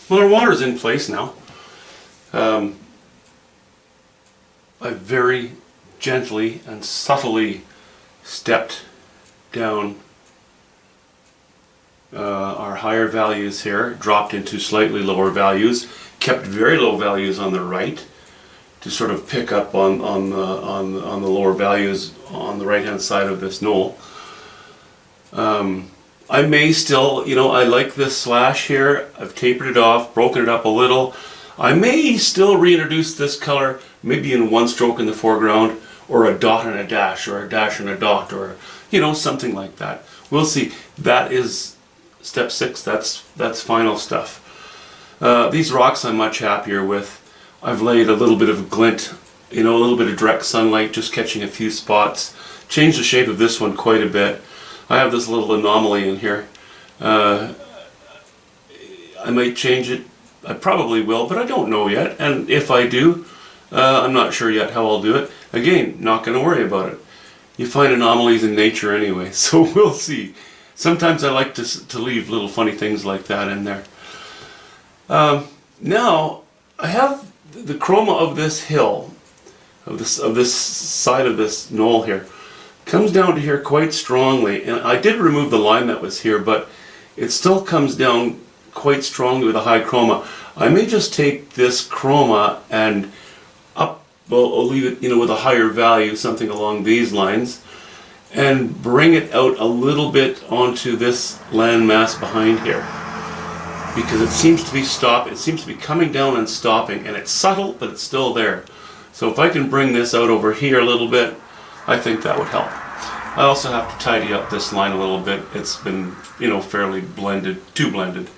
Well, our water's in place now. I very gently and subtly stepped down our higher values here, dropped into slightly lower values, kept very low values on the right to sort of pick up on the lower values on the right hand side of this knoll. I may still, I like this slash here. I've tapered it off, broken it up a little. I may still reintroduce this color, maybe in one stroke in the foreground, or a dot and a dash, or a dash and a dot, or something like that. We'll see. That is step 6. That's final stuff. These rocks I'm much happier with. I've laid a little bit of glint, a little bit of direct sunlight, just catching a few spots. Changed the shape of this one quite a bit. I have this little anomaly in here. I might change it. I probably will, but I don't know yet. And if I do, I'm not sure yet how I'll do it. Again, not going to worry about it. You find anomalies in nature anyway, so we'll see. Sometimes I like to leave little funny things like that in there. Now, I have the chroma of this hill, of this side of this knoll here, comes down to here quite strongly. And I did remove the line that was here, but it still comes down quite strongly with a high chroma. I may just take this chroma and I'll leave it, with a higher value, something along these lines, and bring it out a little bit onto this landmass behind here, because it seems to be it seems to be coming down and stopping, and it's subtle, but it's still there. So if I can bring this out over here a little bit, I think that would help. I also have to tidy up this line a little bit. It's been, fairly too blended.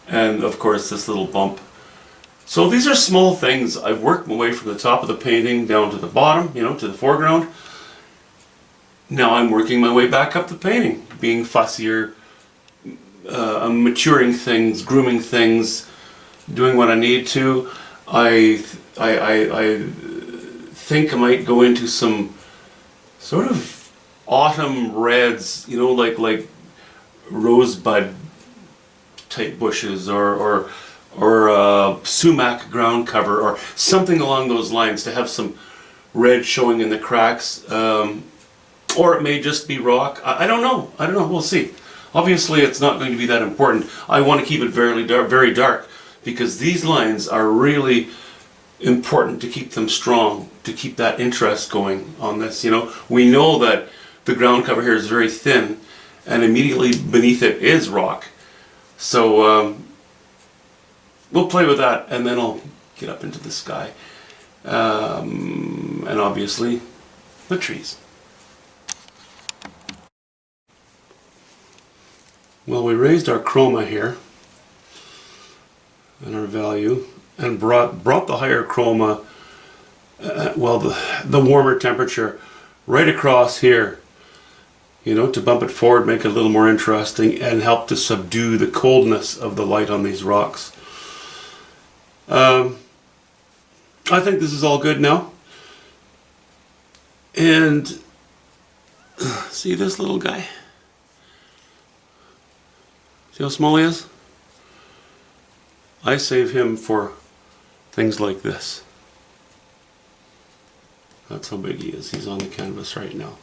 And of course this little bump. So these are small things. I've worked my way from the top of the painting down to the bottom, to the foreground. Now I'm working my way back up the painting, being fussier, maturing things, grooming things, doing what I need to. I think I might go into some sort of autumn reds, like rosebud type bushes, or sumac ground cover, or something along those lines, to have some red showing in the cracks. Or it may just be rock. I don't know. We'll see. Obviously, it's not going to be that important. I want to keep it very dark, because these lines are really important to keep them strong, to keep that interest going on this. We know that the ground cover here is very thin, and immediately beneath it is rock. So we'll play with that, and then I'll get up into the sky, and obviously the trees. Well, we raised our chroma here and our value, and brought the higher chroma, the warmer temperature right across here, to bump it forward, make it a little more interesting, and help to subdue the coldness of the light on these rocks. I think this is all good now. And see this little guy? See how small he is? I save him for things like this. That's how big he is. He's on the canvas right now.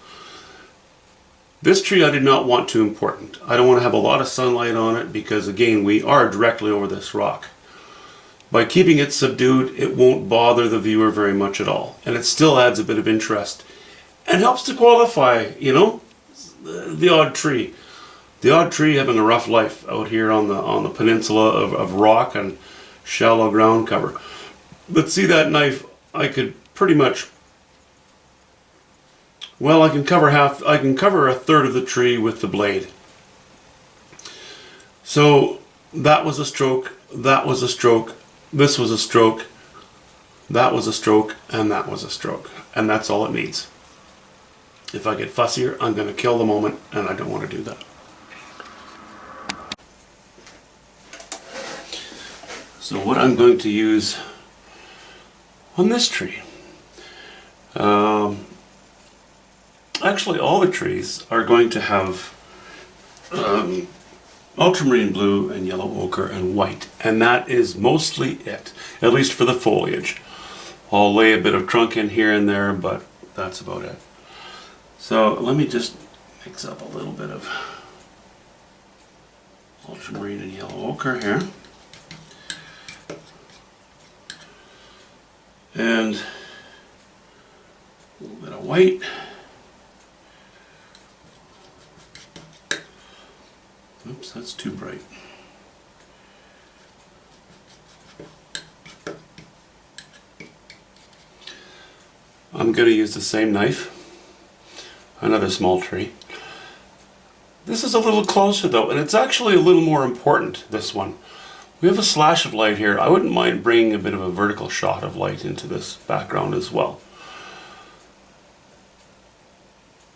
This tree I did not want too important. I don't want to have a lot of sunlight on it, because again, we are directly over this rock. By keeping it subdued, it won't bother the viewer very much at all. And it still adds a bit of interest and helps to qualify, the odd tree. The odd tree having a rough life out here on the peninsula of rock and shallow ground cover. But see that knife, I could pretty much, I can cover a third of the tree with the blade. So that was a stroke, that was a stroke, this was a stroke, that was a stroke, and that was a stroke. And that's all it needs. If I get fussier, I'm going to kill the moment, and I don't want to do that. So what I'm going to use on this tree, actually all the trees are going to have a ultramarine blue and yellow ochre and white. And that is mostly it, at least for the foliage. I'll lay a bit of trunk in here and there, but that's about it. So let me just mix up a little bit of ultramarine and yellow ochre here. And a little bit of white. Oops, that's too bright. I'm going to use the same knife, another small tree. This is a little closer though, and it's actually a little more important, this one. We have a slash of light here. I wouldn't mind bringing a bit of a vertical shot of light into this background as well.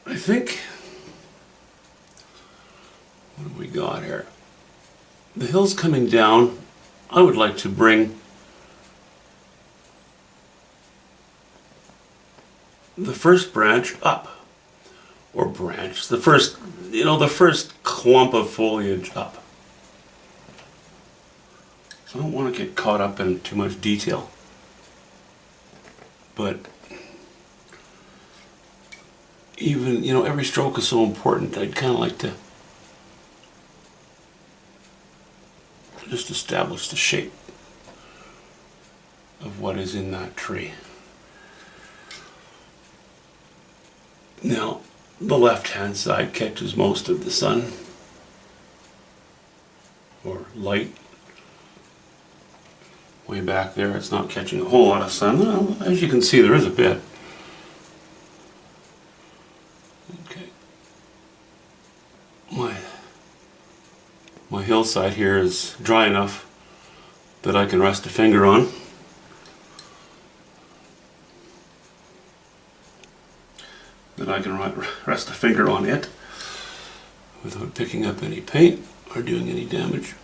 I think, what have we got here? The hill's coming down. I would like to bring the first branch up. Or branch, the first, the first clump of foliage up. I don't want to get caught up in too much detail, but even, every stroke is so important. I'd kind of like to just establish the shape of what is in that tree. Now, the left-hand side catches most of the sun, or light. Way back there, it's not catching a whole lot of sun. Well, as you can see, there is a bit. Okay. My hillside here is dry enough that I can rest a finger on. Rest a finger on it without picking up any paint or doing any damage.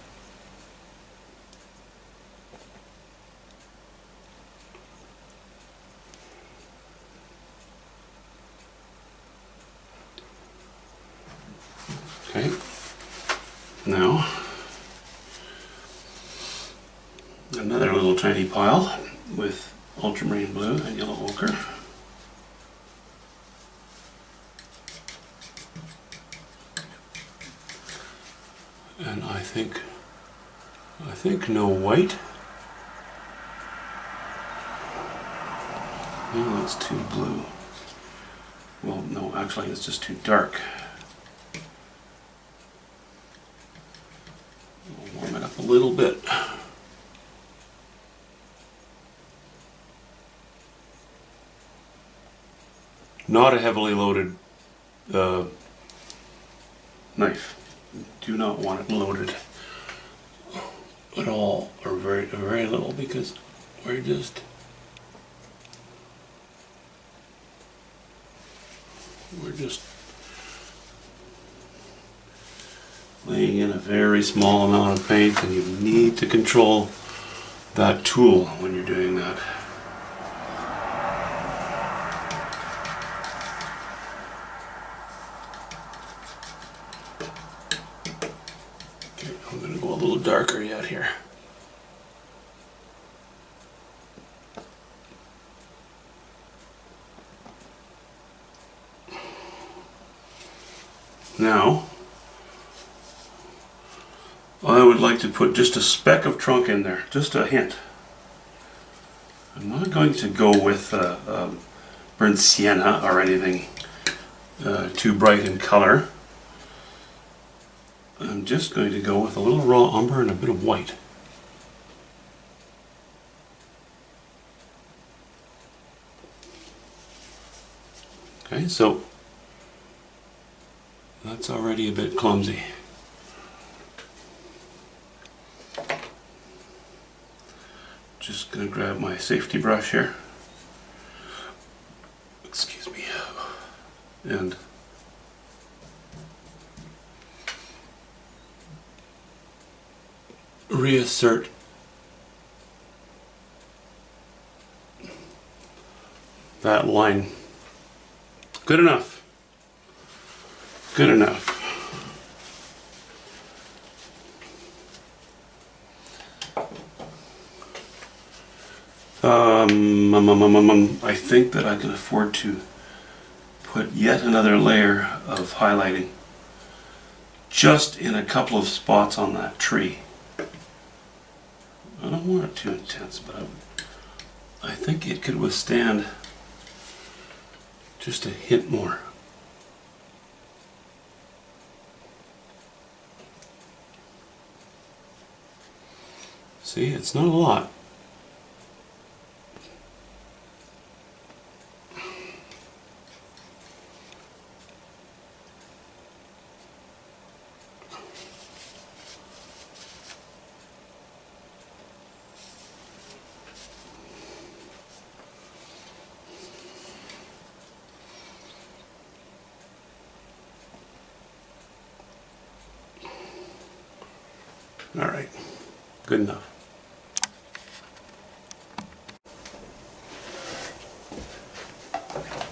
Okay, now another little tiny pile with ultramarine blue and yellow ochre. And I think no white. No, that's too blue. Well, no, actually it's just too dark. I'll warm it up a little bit. Not a heavily loaded knife. Do not want it loaded at all, or very little, because we're just laying in a very small amount of paint, and you need to control that tool when you're doing that. I'm going to go a little darker yet here. Now, I would like to put just a speck of trunk in there, just a hint. I'm not going to go with burnt sienna or anything too bright in color. I'm just going to go with a little raw umber and a bit of white. Okay, so that's already a bit clumsy. Just going to grab my safety brush here. Excuse me. And reassert that line. Good enough. Good enough. I think that I can afford to put yet another layer of highlighting just in a couple of spots on that tree. I don't want it too intense, but I think it could withstand just a hint more. See, it's not a lot. All right, good enough.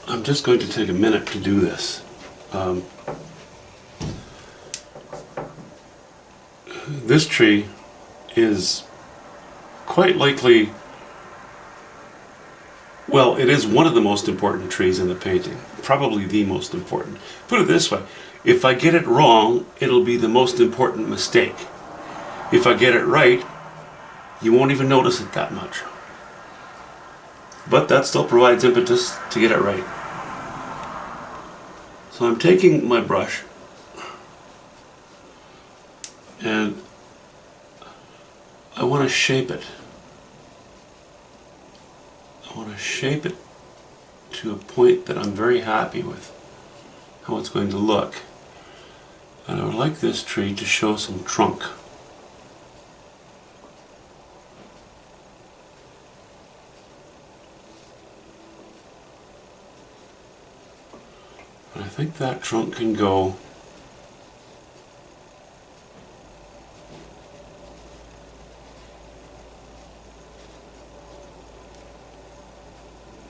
I'm just going to take a minute to do this. This tree is quite likely, well, it is one of the most important trees in the painting, probably the most important. Put it this way, if I get it wrong, it'll be the most important mistake. If I get it right, you won't even notice it that much. But that still provides impetus to get it right. So I'm taking my brush and I want to shape it. I want to shape it to a point that I'm very happy with how it's going to look. And I would like this tree to show some trunk. And I think that trunk can go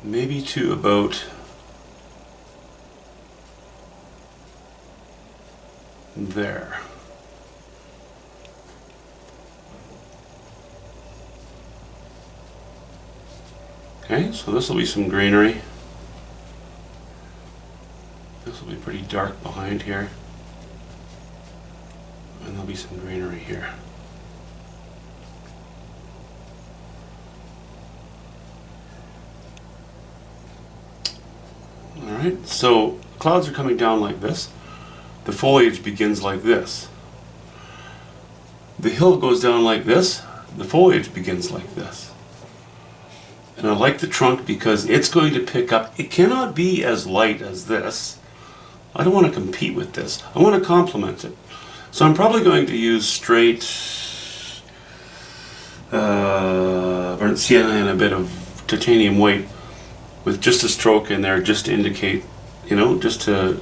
maybe to about there. Okay, so this will be some greenery. This will be pretty dark behind here. And there'll be some greenery here. Alright, so clouds are coming down like this. The foliage begins like this. The hill goes down like this. The foliage begins like this. And I like the trunk because it's going to pick up. It cannot be as light as this. I don't want to compete with this. I want to complement it. So I'm probably going to use straight burnt sienna and a bit of titanium white with just a stroke in there just to indicate, you know, just to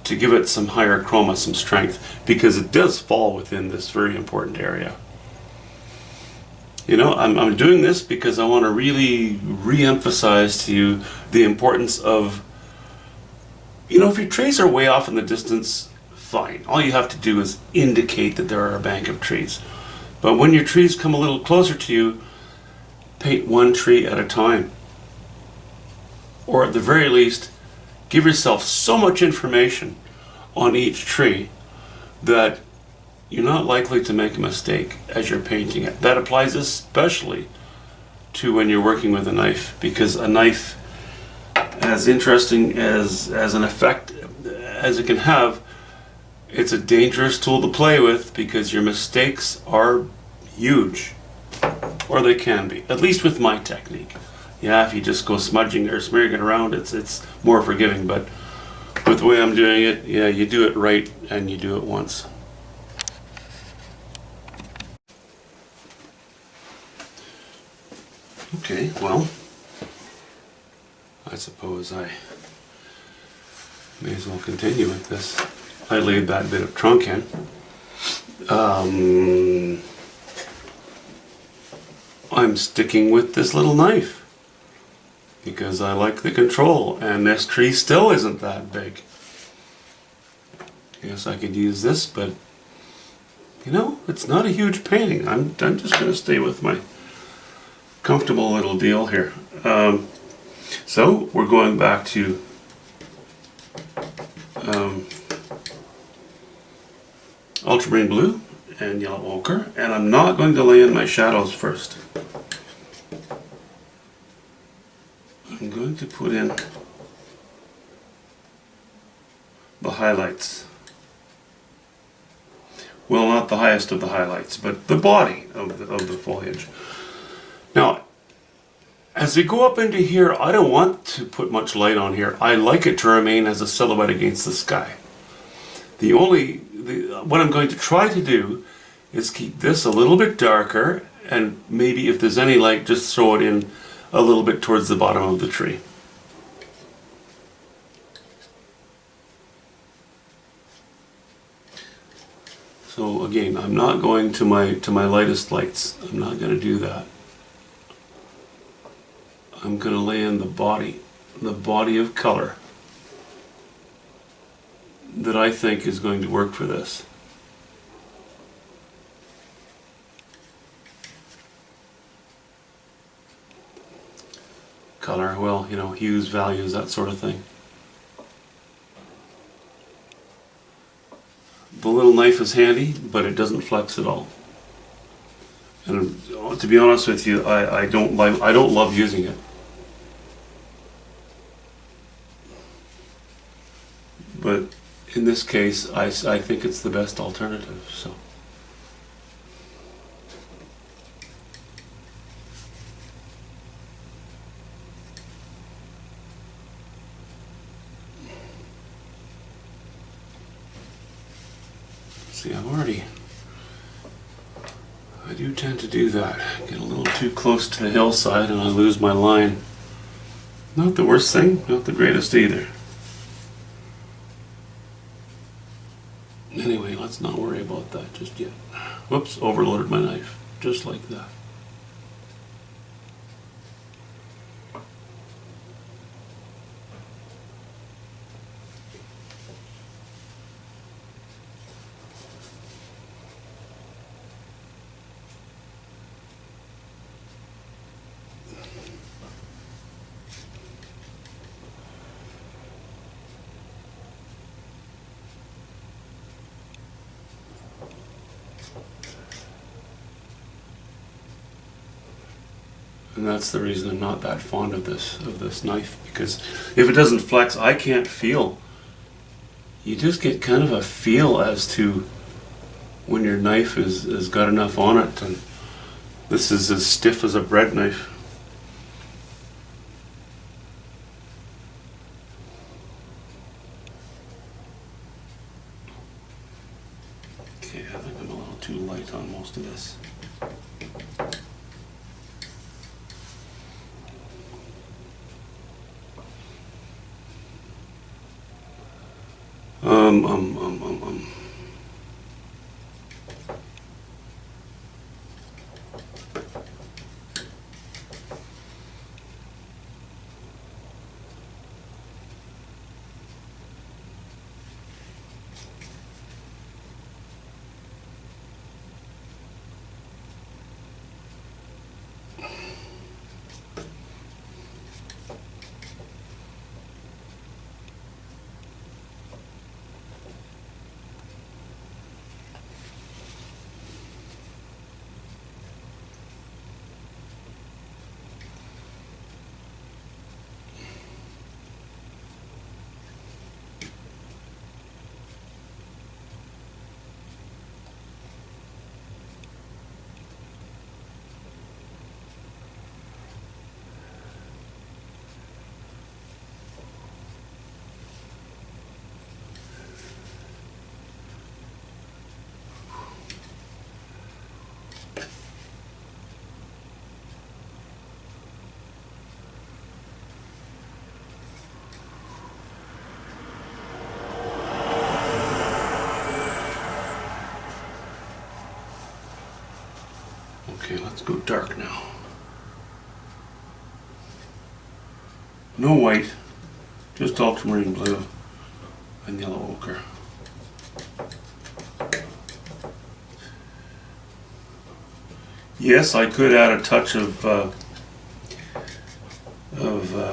give it some higher chroma, some strength, because it does fall within this very important area. You know, I'm doing this because I want to really re-emphasize to you the importance of, you know, if your trees are way off in the distance, fine. All you have to do is indicate that there are a bank of trees. But when your trees come a little closer to you, paint one tree at a time. Or at the very least, give yourself so much information on each tree that you're not likely to make a mistake as you're painting it. That applies especially to when you're working with a knife, because a knife, as interesting as an effect as it can have, it's a dangerous tool to play with because your mistakes are huge, or they can be, at least with my technique. Yeah, if you just go smudging or smearing it around, it's more forgiving, but with the way I'm doing it, yeah, you do it right and you do it once. Okay, well, I suppose I may as well continue with this. I laid that bit of trunk in. I'm sticking with this little knife because I like the control, and this tree still isn't that big. Yes, I could use this, but you know, it's not a huge painting. I'm just going to stay with my comfortable little deal here. So we're going back to ultramarine blue and yellow ochre, and I'm not going to lay in my shadows first. I'm going to put in the highlights. Well, not the highest of the highlights, but the body of the foliage. Now, as we go up into here, I don't want to put much light on here. I like it to remain as a silhouette against the sky. What I'm going to try to do is keep this a little bit darker, and maybe if there's any light, just throw it in a little bit towards the bottom of the tree. So again, I'm not going to my lightest lights. I'm not going to do that. I'm going to lay in the body of color that I think is going to work for this. Color, well, you know, hues, values, that sort of thing. The little knife is handy, but it doesn't flex at all. And to be honest with you, I don't love using it. But in this case, I think it's the best alternative. So. See, I do tend to do that. Get a little too close to the hillside and I lose my line. Not the worst thing, not the greatest either. Anyway, let's not worry about that just yet. Whoops, overloaded my knife, just like that. And that's the reason I'm not that fond of this knife, because if it doesn't flex, I can't feel. You just get kind of a feel as to when your knife has got enough on it, and this is as stiff as a bread knife. Okay, I think I'm a little too light on most of this. Okay, let's go dark now. No white, just ultramarine blue and yellow ochre. Yes, I could add a touch of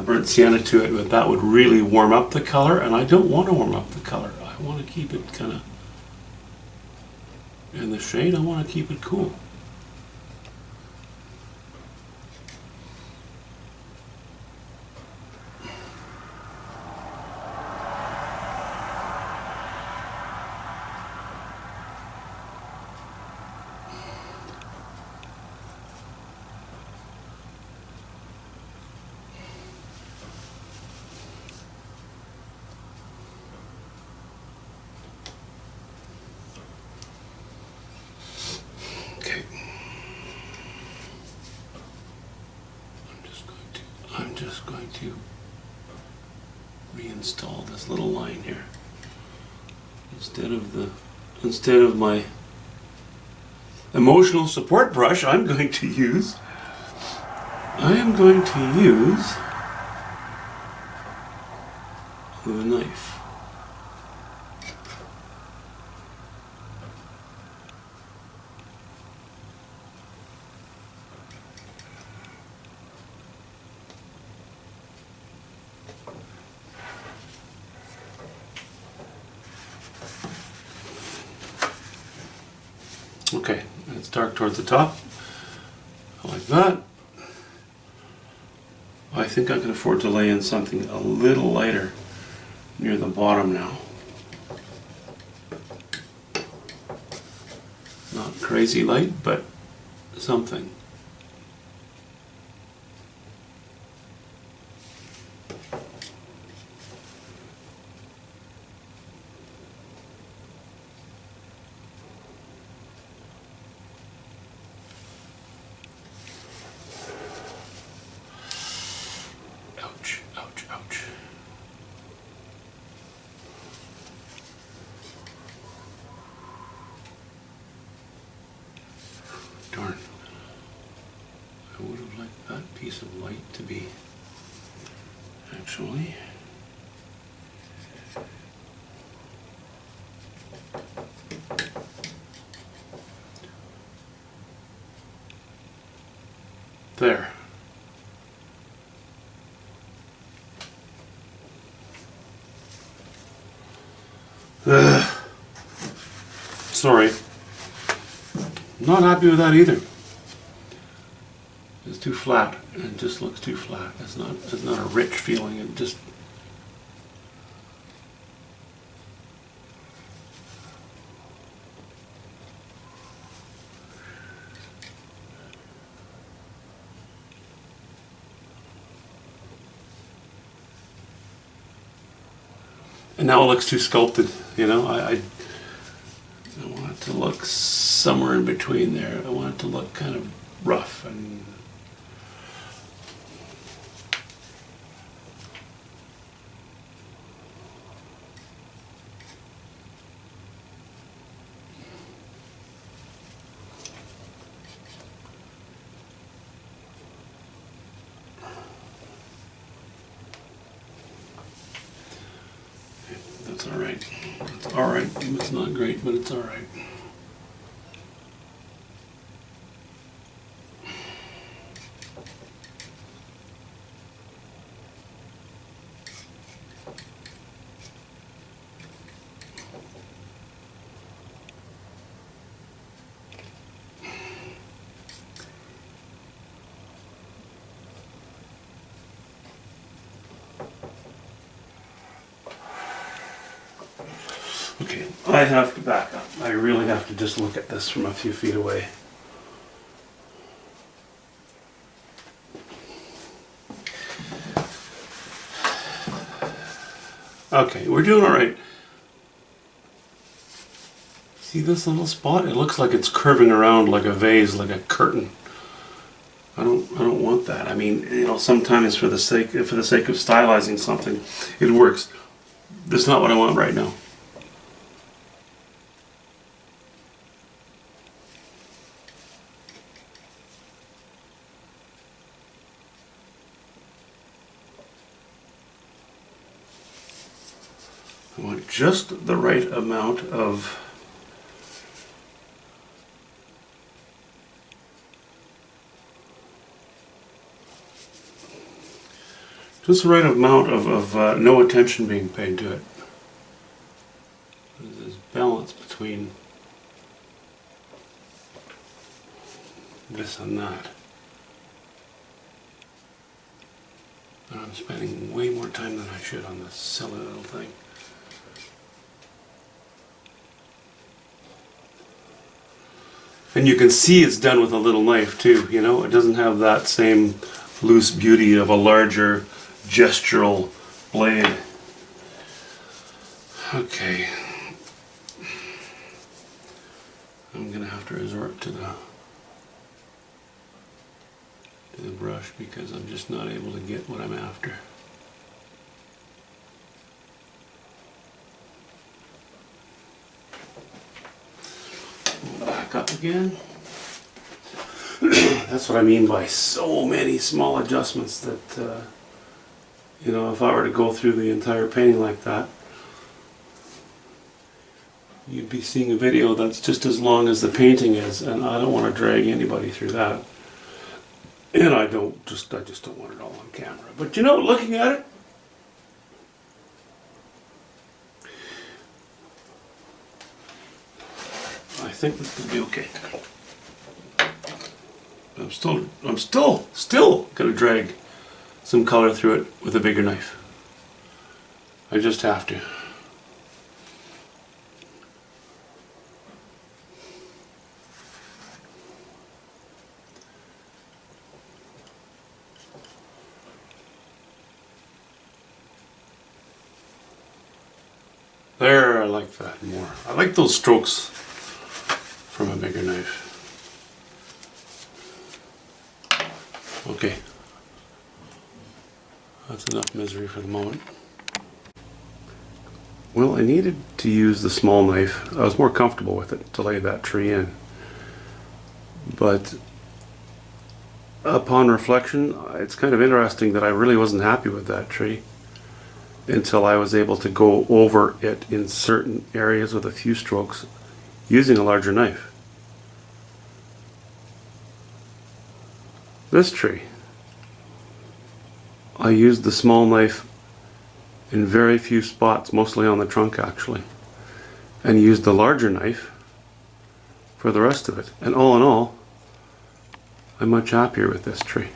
burnt sienna to it, but that would really warm up the color, and I don't want to warm up the color. I want to keep it kind of in the shade. I want to keep it cool. Okay. I'm just going to reinstall this little line here. Instead of my emotional support brush, I am going to use the knife. Okay, it's dark towards the top, like that. I think I can afford to lay in something a little lighter near the bottom now. Not crazy light, but something. Ouch, ouch, ouch. Darn. I would have liked that piece of light to be actually. There. Sorry. Not happy with that either. It's too flat. It just looks too flat. It's not a rich feeling. It just. And now it looks too sculpted, you know. I want it to look somewhere in between there. I want it to look kind of rough and. That's all right. It's all right. It's not great, but it's all right. Okay, I have to back up. I really have to just look at this from a few feet away. Okay, we're doing all right. See this little spot? It looks like it's curving around like a vase, like a curtain. I don't want that. I mean, you know, sometimes for the sake of stylizing something, it works. That's not what I want right now. I want just the right amount of Just the right amount of no attention being paid to it. There's this balance between this and that. And I'm spending way more time than I should on this silly little thing. And you can see it's done with a little knife too, you know? It doesn't have that same loose beauty of a larger gestural blade. Okay. I'm gonna have to resort to the brush because I'm just not able to get what I'm after. Back up again. That's what I mean by so many small adjustments that, you know, if I were to go through the entire painting like that, you'd be seeing a video that's just as long as the painting is, and I don't want to drag anybody through that. And I just don't want it all on camera. But you know, looking at it, I think this could be okay. I'm still gonna drag some color through it with a bigger knife. I just have to. There, I like that more. I like those strokes from a bigger knife. Okay. That's enough misery for the moment. Well, I needed to use the small knife. I was more comfortable with it to lay that tree in. But upon reflection, it's kind of interesting that I really wasn't happy with that tree until I was able to go over it in certain areas with a few strokes using a larger knife. This tree, I used the small knife in very few spots, mostly on the trunk actually, and used the larger knife for the rest of it. And all in all, I'm much happier with this tree.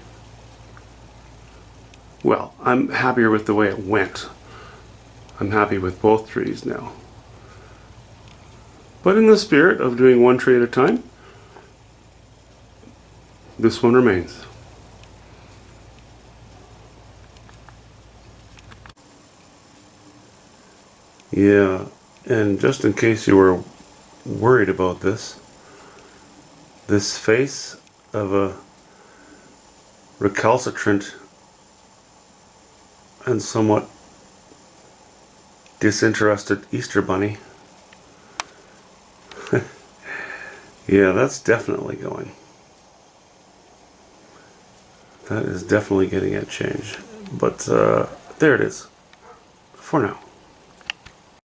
Well, I'm happier with the way it went. I'm happy with both trees now. But in the spirit of doing one tree at a time, this one remains. Yeah, and just in case you were worried about this face of a recalcitrant and somewhat disinterested Easter bunny. Yeah, that's definitely going. That is definitely getting a change. But there it is for now.